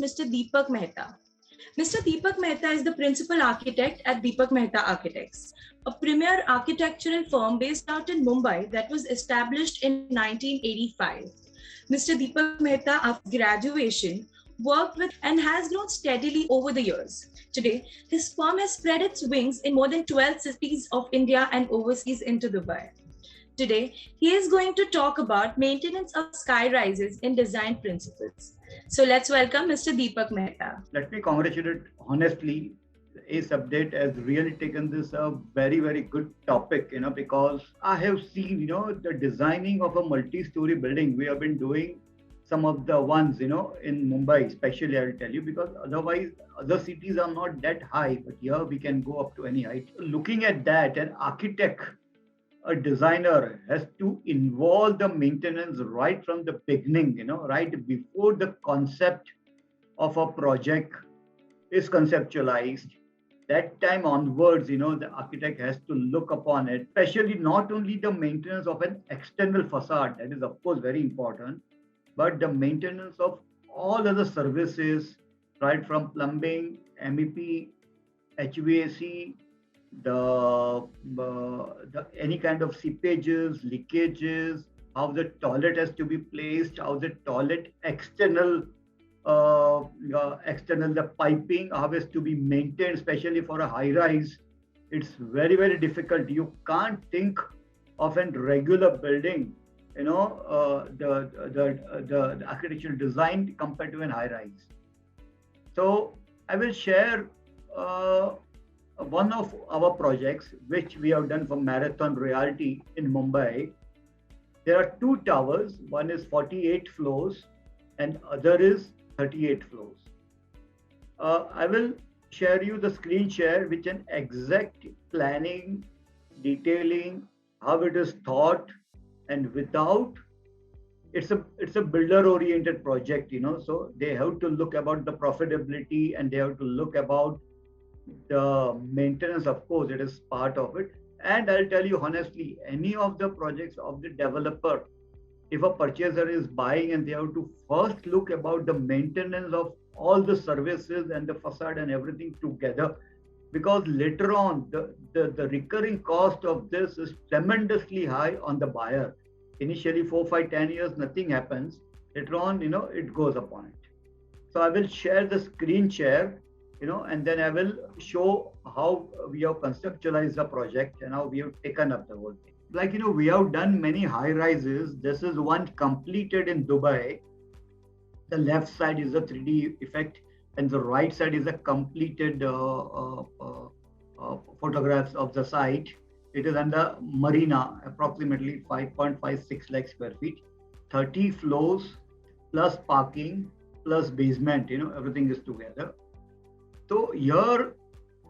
Mr. Deepak Mehta. Mr. Deepak Mehta is the principal architect at Deepak Mehta Architects, a premier architectural firm based out in Mumbai that was established in 1985. Mr. Deepak Mehta, after graduation, worked with and has grown steadily over the years. Today, his firm has spread its wings in more than 12 cities of India and overseas into Dubai. Today, he is going to talk about maintenance of sky rises in design principles. So let's welcome Mr. Deepak Mehta. Let me congratulate honestly. Ace Update has really taken this a very, very good topic, because I have seen, the designing of a multi-story building. We have been doing some of the ones, in Mumbai, especially, I'll tell you, because otherwise other cities are not that high, but here we can go up to any height. Looking at that, an architect, a designer has to involve the maintenance right from the beginning, right before the concept of a project is conceptualized. That time onwards, the architect has to look upon it, especially not only the maintenance of an external facade, that is of course very important, but the maintenance of all other services, right from plumbing, MEP, HVAC, the any kind of seepages, leakages, how the toilet has to be placed, how the toilet external the piping, how has to be maintained, especially for a high rise. It's very, very difficult. You can't think of a regular building, the architectural design compared to a high rise. So I will share one of our projects which we have done for Marathon Realty in Mumbai. There are two towers. One is 48 floors and other is 38 floors. I will share you the screen share with an exact planning, detailing, how it is thought, and without. It's a builder oriented project, so they have to look about the profitability and they have to look about the maintenance. Of course, it is part of it. And I'll tell you honestly, any of the projects of the developer, if a purchaser is buying and they have to first look about the maintenance of all the services and the facade and everything together, because later on the recurring cost of this is tremendously high on the buyer. Initially 4, 5, 10 years, nothing happens. Later on, it goes upon it. So I will share the screen share, and then I will show how we have conceptualized the project and how we have taken up the whole thing. Like, we have done many high rises. This is one completed in Dubai. The left side is a 3D effect and the right side is a completed photographs of the site. It is under Marina, approximately 5.56 lakh square feet, 30 floors plus parking plus basement, everything is together. So here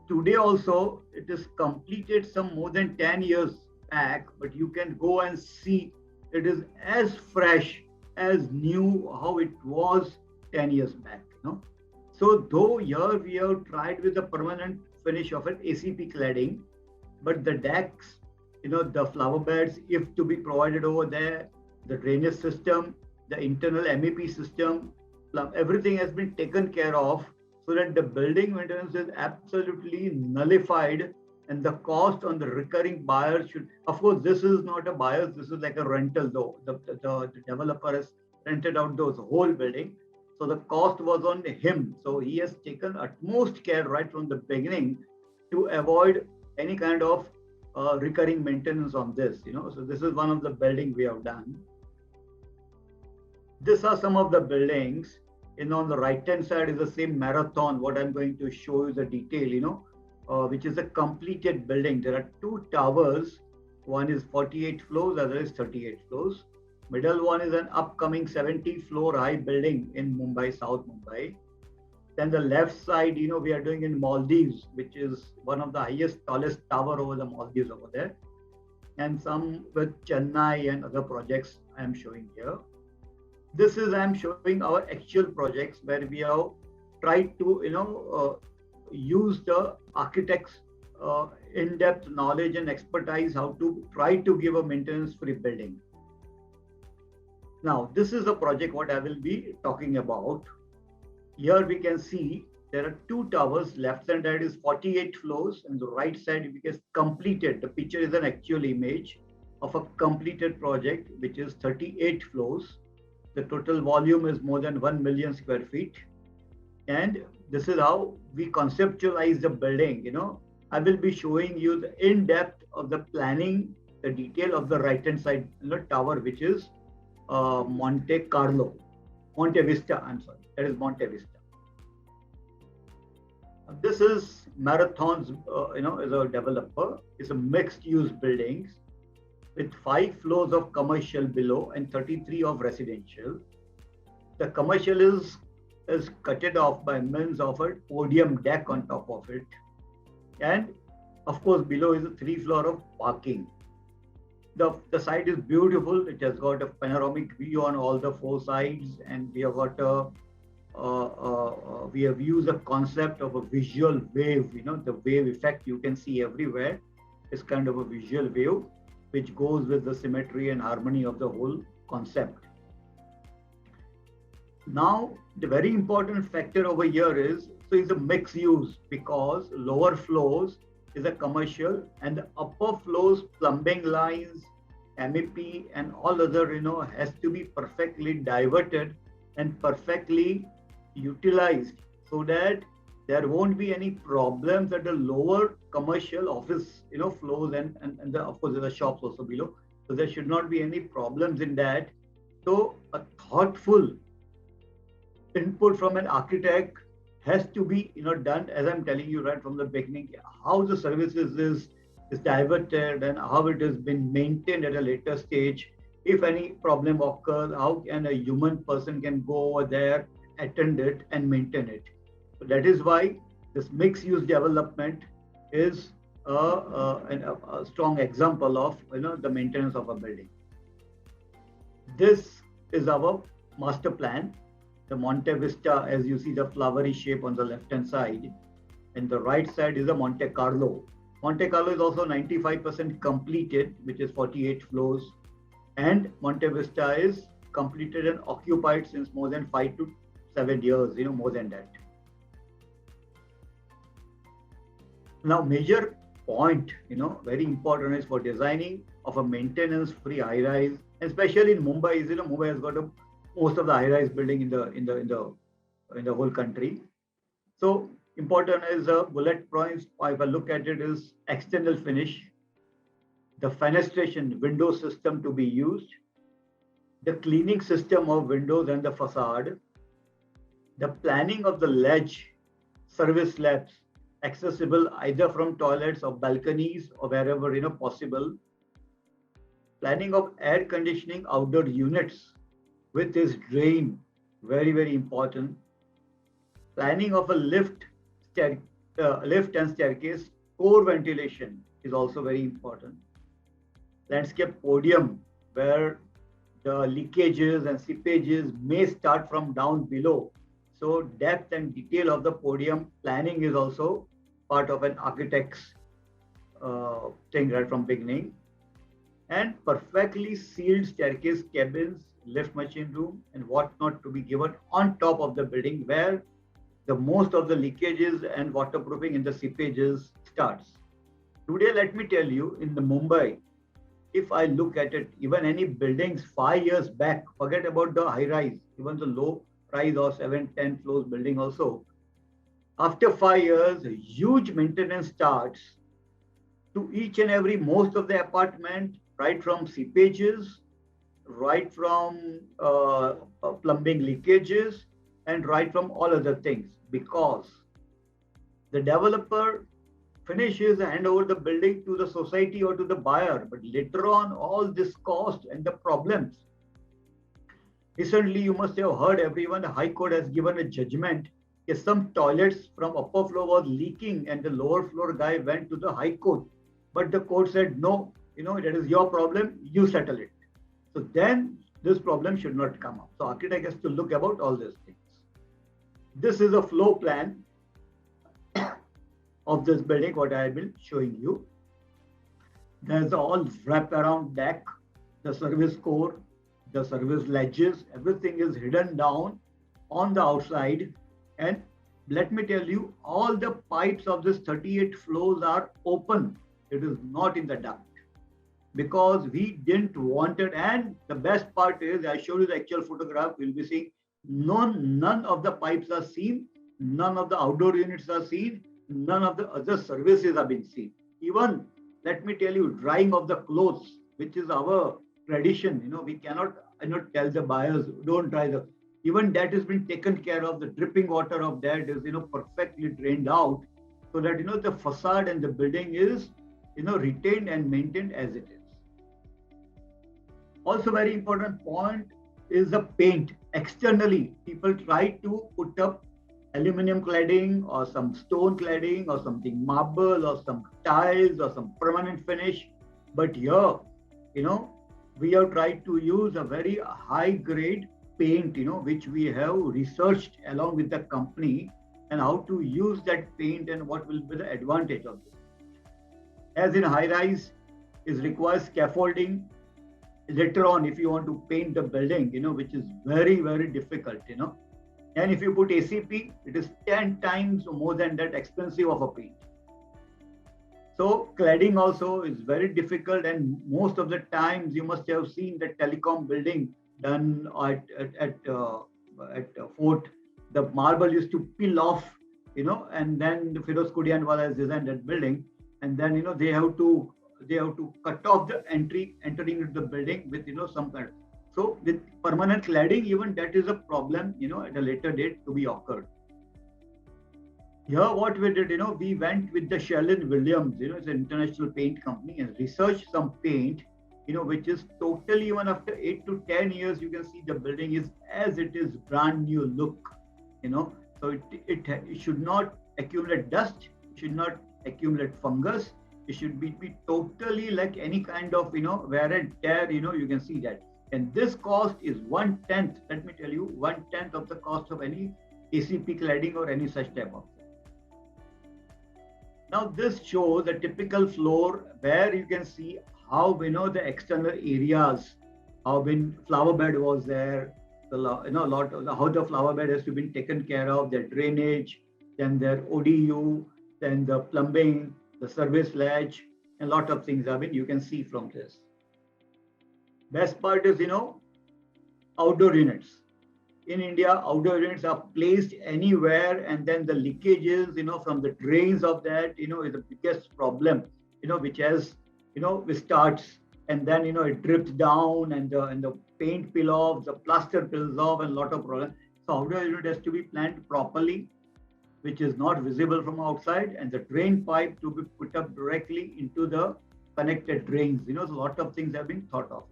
today also it is completed some more than 10 years back, but you can go and see it is as fresh as new how it was 10 years back. So though here we have tried with the permanent finish of an ACP cladding, but the decks, the flower beds, if to be provided over there, the drainage system, the internal MEP system, everything has been taken care of, so that the building maintenance is absolutely nullified, and the cost on the recurring buyer should, of course, this is not a buyer, this is like a rental though. The developer has rented out those whole building. So the cost was on him. So he has taken utmost care right from the beginning to avoid any kind of recurring maintenance on this, So this is one of the buildings we have done. These are some of the buildings. On the right hand side is the same Marathon. What I'm going to show you the detail, which is a completed building. There are two towers. One is 48 floors, other is 38 floors. Middle one is an upcoming 70 floor high building in Mumbai, South Mumbai. Then the left side, we are doing in Maldives, which is one of the highest, tallest tower over the Maldives over there. And some with Chennai and other projects I am showing here. This is, I am showing our actual projects where we have tried to, use the architects' in-depth knowledge and expertise how to try to give a maintenance-free building. Now, this is a project what I will be talking about. Here we can see there are two towers. Left hand side is 48 floors, and the right side it is completed. The picture is an actual image of a completed project, which is 38 floors. The total volume is more than 1 million square feet. And this is how we conceptualize the building. I will be showing you the in-depth of the planning, the detail of the right-hand side tower, which is Monte Carlo. Monte Vista, I'm sorry, that is Monte Vista. This is Marathon's, as a developer. It's a mixed-use buildings with 5 floors of commercial below and 33 of residential. The commercial is cutted off by means of a podium deck on top of it. And of course, below is a 3-floor of parking. The site is beautiful. It has got a panoramic view on all the 4 sides, and we have got we have used a concept of a visual wave. The wave effect you can see everywhere is kind of a visual wave, which goes with the symmetry and harmony of the whole concept. Now, the very important factor over here is, so it's a mixed use, because lower floors is a commercial and the upper floors, plumbing lines, MEP and all other, has to be perfectly diverted and perfectly utilized so that there won't be any problems at the lower commercial office, floors and of course, there's shops also below. So there should not be any problems in that. So a thoughtful input from an architect has to be done, as I'm telling you right from the beginning, how the services is diverted and how it has been maintained at a later stage. If any problem occurs, how can a human person can go over there, attend it and maintain it. So that is why this mixed use development is a strong example of the maintenance of a building. This is our master plan. The Monte Vista, as you see the flowery shape on the left hand side, and the right side is the Monte Carlo. Monte Carlo is also 95% completed, which is 48 floors, and Monte Vista is completed and occupied since more than 5 to 7 years, more than that. Now, major point, very important is for designing of a maintenance-free high-rise, especially in Mumbai. Mumbai has got most of the high-rise building in the whole country. So important is bullet points. If I look at it, is external finish, the fenestration window system to be used, the cleaning system of windows and the facade, the planning of the ledge service slabs accessible either from toilets or balconies or wherever possible, planning of air conditioning outdoor units with this drain, very, very important. Planning of a lift and staircase, core ventilation is also very important. Landscape podium, where the leakages and seepages may start from down below. So depth and detail of the podium planning is also part of an architect's thing right from beginning. And perfectly sealed staircase cabins, lift machine room and whatnot to be given on top of the building, where the most of the leakages and waterproofing in the seepages starts. Today, let me tell you, in the Mumbai, if I look at it, even any buildings 5 years back, forget about the high rise, even the low rise or 7-10 floors building also, after 5 years, huge maintenance starts to each and every, most of the apartment, right from seepages, right from plumbing leakages, and right from all other things, because the developer finishes and hand over the building to the society or to the buyer, but later on all this cost and the problems. Recently, you must have heard, everyone, the High Court has given a judgment that some toilets from upper floor was leaking and the lower floor guy went to the High Court, but the court said no, that is your problem, you settle it. So then this problem should not come up. So architect has to look about all these things. This is a floor plan of this building, what I have been showing you. There's all wrap-around deck, the service core, the service ledges, everything is hidden down on the outside. And let me tell you, all the pipes of this 38 floors are open. It is not in the duct because we didn't want it. And the best part is, I showed you the actual photograph. We'll be seeing none of the pipes are seen, none of the outdoor units are seen, none of the other services have been seen. Even, let me tell you, drying of the clothes, which is our tradition. We cannot tell the buyers don't dry the. Even that has been taken care of. The dripping water of that is perfectly drained out, so that the facade and the building is retained and maintained as it is. Also, very important point is the paint. Externally, people try to put up aluminum cladding or some stone cladding or something marble or some tiles or some permanent finish. But here, we have tried to use a very high grade paint, which we have researched along with the company, and how to use that paint and what will be the advantage of this. As in high rise, it requires scaffolding. Later on, if you want to paint the building, which is very, very difficult, and if you put ACP, it is 10 times more than that expensive of a paint. So cladding also is very difficult, and most of the times you must have seen the telecom building done at Fort. The marble used to peel off, and then the Firoz Kudianwala has designed that building, and then they have to cut off the entering into the building with some kind. So with permanent cladding, even that is a problem, at a later date to be occurred. Here, what we did, we went with the Sherwin-Williams, it's an international paint company, and researched some paint, which is totally, even after 8 to 10 years, you can see the building is as it is, brand new look, So it should not accumulate dust, it should not accumulate fungus. It should be totally like any kind of, wear and tear, you can see that. And this cost is 1/10, let me tell you, 1/10 of the cost of any ACP cladding or any such type of thing. Now this shows a typical floor where you can see how, the external areas, how when flower bed was there, how the flower bed has to be taken care of, their drainage, then their ODU, then the plumbing, the service ledge, a lot of things you can see from this. Best part is, outdoor units. In India, outdoor units are placed anywhere, and then the leakages, from the drains of that, is the biggest problem, which has, which starts, and then, it drips down, and the paint peel off, the plaster peels off, and a lot of problems. So outdoor unit has to be planned properly, which is not visible from outside, and the drain pipe to be put up directly into the connected drains. So a lot of things have been thought of.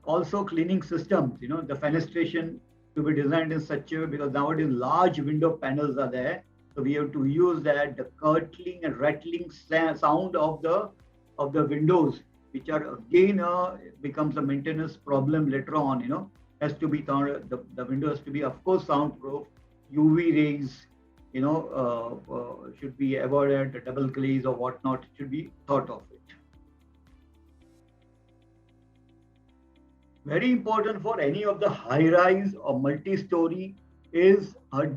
Also cleaning systems, the fenestration to be designed in such a way, because nowadays large window panels are there. So we have to use that, the curdling and rattling sound of the windows, which are again becomes a maintenance problem later on, has to be thought, the window has to be, of course, soundproof, UV rays, should be avoided, the double glaze or whatnot should be thought of it. Very important for any of the high-rise or multi-story is a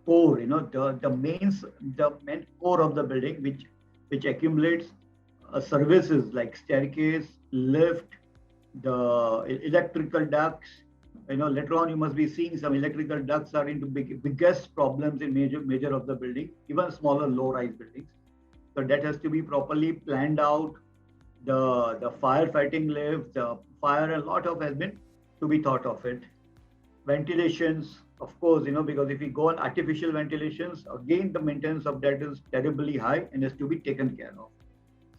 core, the main core of the building, which accumulates services like staircase, lift, the electrical ducts. Later on you must be seeing some electrical ducts are into biggest problems in major of the building, even smaller low-rise buildings. So that has to be properly planned out. The firefighting lift, the fire, a lot of has been to be thought of it. Ventilations, of course, because if we go on artificial ventilations, again the maintenance of that is terribly high and has to be taken care of.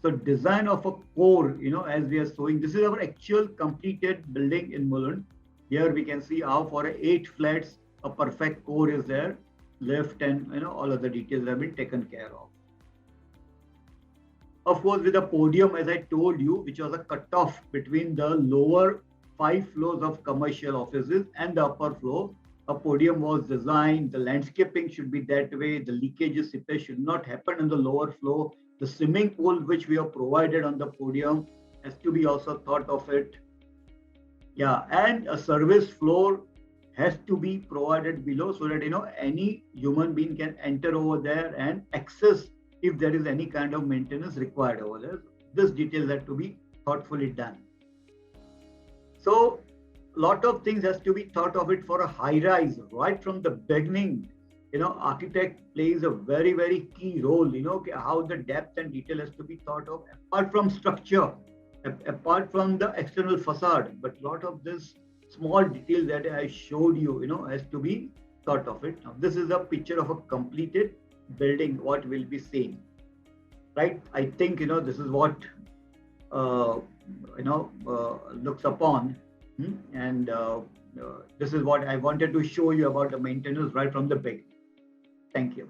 So design of a core, as we are showing, this is our actual completed building in Mulund. Here we can see how for 8 flats, a perfect core is there, lift, and all of the details have been taken care of. Of course, with the podium, as I told you, which was a cutoff between the lower 5 floors of commercial offices and the upper floor, a podium was designed. The landscaping should be that way. The leakages, seepage should not happen on the lower floor. The swimming pool, which we have provided on the podium, has to be also thought of it. Yeah, and a service floor has to be provided below so that any human being can enter over there and access if there is any kind of maintenance required over there. This details have to be thoughtfully done. So a lot of things has to be thought of it for a high rise right from the beginning. Architect plays a very, very key role, how the depth and detail has to be thought of apart from structure, apart from the external facade, but a lot of this small detail that I showed you, has to be thought of it. Now, this is a picture of a completed building, what will be seen, right? I think, this is what, looks upon. And this is what I wanted to show you about the maintenance right from the beginning. Thank you.